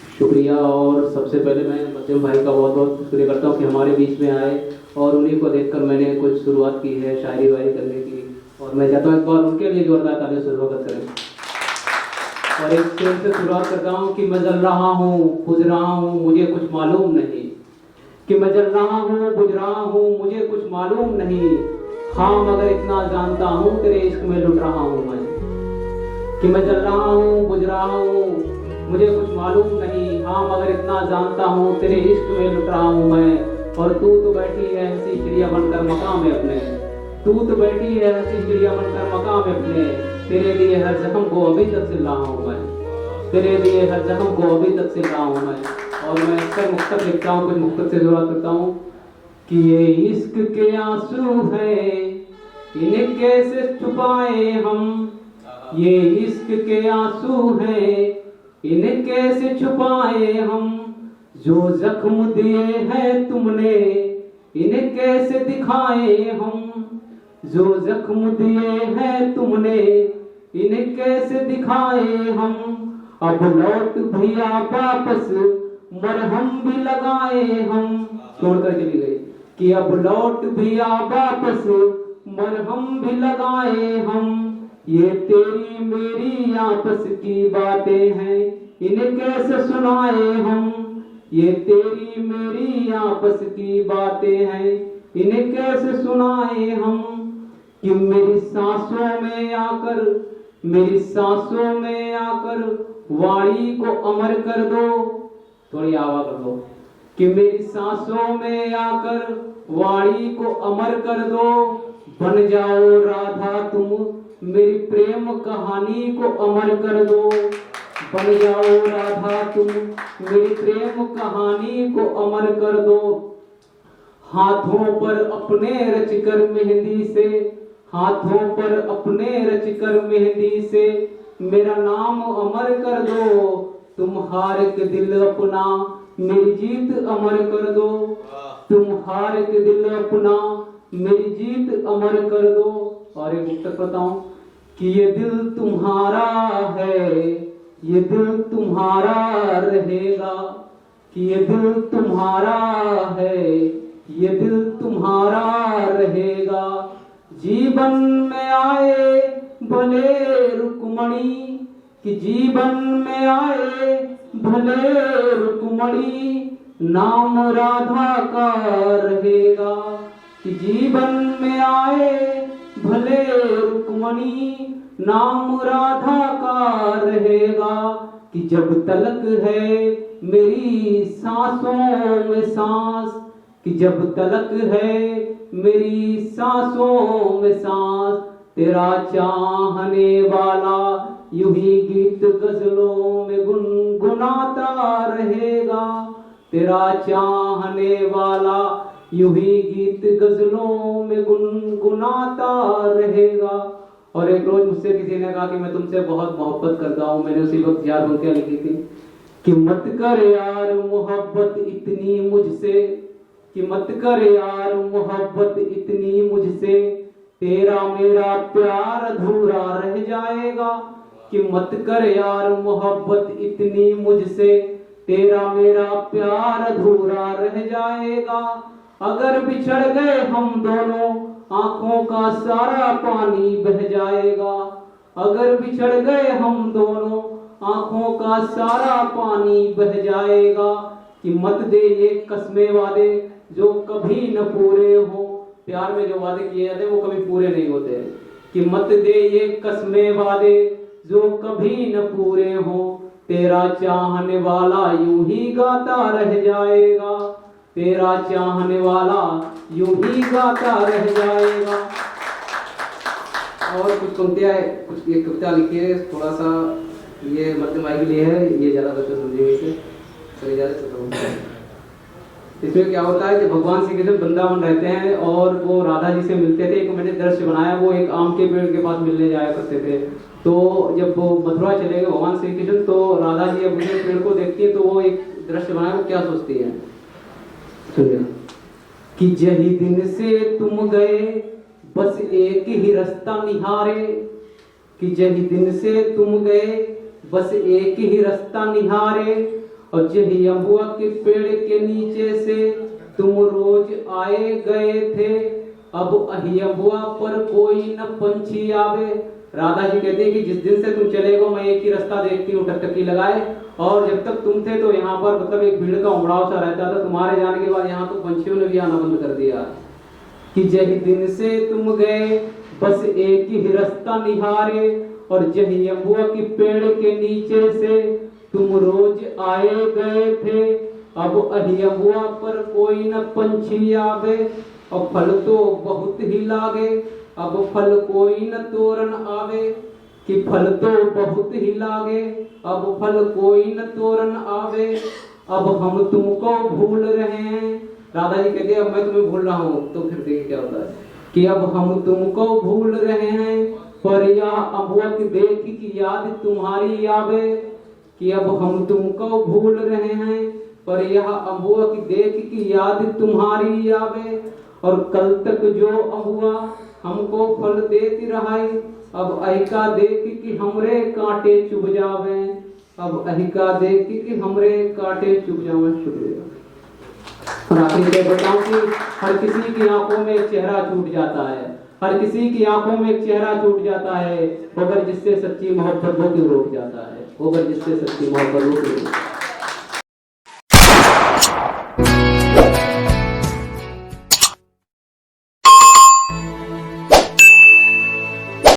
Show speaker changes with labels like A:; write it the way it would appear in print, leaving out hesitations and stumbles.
A: शुक्रिया। और सबसे पहले मैं मध्यम भाई का बहुत बहुत शुक्रिया करता हूँ कि हमारे बीच में आए और उन्हीं को देखकर मैंने कुछ शुरुआत की है शायरी वायरी करने की। और मैं चाहता हूँ एक बार उनके लिए जोरदार तालियों से स्वागत करें। और एक शेर से शुरुआत करता हूँ कि मैं जल रहा हूँ बुझ रहा हूँ मुझे कुछ मालूम नहीं, कि मैं जल रहा हूँ बुझ रहा हूँ मुझे कुछ मालूम नहीं, हाँ मगर इतना जानता हूँ तेरे इश्क में लुट रहा हूँ मैं। कि मैं जल रहा हूँ बुझ रहा हूँ मुझे कुछ मालूम नहीं, हाँ मगर इतना जानता हूँ तेरे इश्क में लुट रहा हूँ मैं। और तू तो बैठी है हंसी चिड़िया बनकर मकाम में अपने, तू तो बैठी है हंसी चिड़िया बनकर मकाम में अपने, तेरे लिए हर जख्म को अभी तक सिल रहा हूँ मैं, तेरे लिए हर जख्म को अभी तक सिल रहा हूँ मैं। और मैं अक्सर मुख्तत लिखता हूँ, कुछ मुख्तत से शुरुआत करता हूँ कि ये इश्क के आंसू है इन्हें कैसे छुपाए हम, ये इश्क के आंसू है इन्हें कैसे छुपाए हम, जो जख्म दिए हैं तुमने इन्हें कैसे दिखाए हम, जो जख्म दिए हैं तुमने इन्हें कैसे दिखाए हम। अब लौट भी आ वापस मरहम भी लगाए हम, छोड़कर चली गई कि अब लौट भी आ वापस मरहम भी लगाए हम। ये तेरी मेरी आपस की बातें हैं इन्हें कैसे सुनाए हम, ये तेरी मेरी आपस की बातें हैं इन्हें कैसे सुनाए हम। कि मेरी सांसों में आकर, मेरी सांसों में आकर वाणी को अमर कर दो, थोड़ी आवाज कर दो, कि मेरी सांसों में आकर वाणी को अमर कर दो, बन जाओ राधा तुम मेरी प्रेम कहानी को अमर कर दो, बन जाओ राधा तुम मेरी प्रेम कहानी को अमर कर दो। हाथों पर अपने रचकर मेहंदी से, हाथों पर अपने रचकर मेहंदी से मेरा नाम अमर कर दो, तुम हार के दिल अपना मेरी जीत अमर कर दो, तुम हार के दिल अपना मेरी जीत अमर कर दो। और एक मुक्त बताऊं कि ये दिल तुम्हारा है, ये दिल तुम्हारा रहेगा, कि ये दिल तुम्हारा है, ये दिल तुम्हारा रहेगा। जीवन में आए भले रुक्मणी, कि जीवन में आए भले रुक्मणी, नाम राधा का रहेगा, कि जीवन में आए भले रुक्मणी, नाम राधा का रहेगा। कि जब तलक है मेरी सांसों में सांस, कि जब तलक है मेरी सांसों में सांस, तेरा चाहने वाला यूं ही गीत गजलों में गुनगुनाता रहेगा, तेरा चाहने वाला यूं ही गीत गजलों में गुनगुनाता रहेगा। और एक रोज मुझसे किसी ने कहा कि मैं तुमसे बहुत मोहब्बत करता हूँ, मैंने उसी वक्त यार पंक्तियां लिखी थी कि मत कर यार मोहब्बत इतनी मुझसे, कि मत कर यार मोहब्बत इतनी मुझसे, तेरा मेरा प्यार अधूरा रह जाएगा। कि मत कर यार मोहब्बत इतनी मुझसे, तेरा मेरा प्यार अधूरा रह जाएगा। अगर बिछड़ गए हम दोनों आंखों का सारा पानी बह जाएगा, अगर बिछड़ गए हम दोनों आंखों का सारा पानी बह जाएगा। कि मत दे ये कस्मे वादे जो कभी न पूरे हो, प्यार में जो वादे किए जाते हैं वो कभी पूरे नहीं होते। कि मत दे ये कस्मे वादे जो कभी न पूरे हो, तेरा चाहने वाला यूं ही गाता रह जाएगा, तेरा चाहने वाला यूं ही गाता रह जाएगा। और कुछ पंक्तियां, कुछ एक कविता लिखी है, थोड़ा सा ये मध्यम आय के लिए है, ये ज्यादा बच्चे समझेंगे इसे, चले जा रहे। इसमें क्या होता है कि भगवान श्री कृष्ण वृंदावन रहते हैं और वो राधा जी से मिलते थे। एक मैंने दृश्य बनाया, वो एक आम के पेड़ के पास मिलने जाया करते थे। तो जब वो मथुरा चले गए भगवान श्री कृष्ण, तो राधा जी अपने पेड़ को देखती है, तो वो एक दृश्य बनाया, वो क्या सोचती है कि जही दिन से तुम गए बस एक ही रास्ता निहारे, कि जही दिन से तुम गए बस एक ही रास्ता निहारे, और यही अम्बुआ के पेड़ के नीचे से तुम रोज आए गए थे, अब अही अम्बुआ पर कोई न पंछी आवे। राधा जी कहते हैं कि जिस दिन से तुम चले गो मैं एक ही रास्ता देखती हूँ टकटकी लगाए, और जब तक तुम थे तो यहाँ पर मतलब एक भीड़ का उमड़ाव सा रहता था, तुम्हारे जाने के बाद यहाँ तो पंछियों ने भी आना बंद कर दिया। कि जही दिन से तुम गए बस एक ही रास्ता निहारे, और जही अम्बुआ की पेड़ के नीचे से तुम रोज आए गए थे, अब अही अम्बुआ पर कोई न पंछी आवे। और फल तो बहुत ही लागे, अब फल कोई न तोरण आवे। कि फल तो बहुत ही लागे, अब फल कोई न तोरण आवे। अब हम तुमको भूल रहे हैं। राधा जी कहते हैं अब मैं तुम्हें भूल रहा हूँ। तो फिर देखिए क्या होता है कि अब हम तुमको भूल रहे हैं, पर यह अम्बुआ की देख की याद तुम्हारी आवे। कि अब हम तुमको भूल रहे हैं, पर यह अम्बुआ की देख की याद तुम्हारी आवे। और कल तक जो अम्बुआ हमको फल देती रहाई, अब अहिका देख कि हमरे कांटे चुभ जावे। अब अहिका देख कि हमरे कांटे चुभ जावे। शुक्रिया। और आखिरी में बताऊं कि हर किसी की आंखों में एक चेहरा छूट जाता है, हर किसी की आंखों में एक चेहरा छूट जाता है, मगर जिससे सच्ची मोहब्बत वो क्यों रोक जाता है, मगर जिससे सच्ची मोहब्बत वो क्यों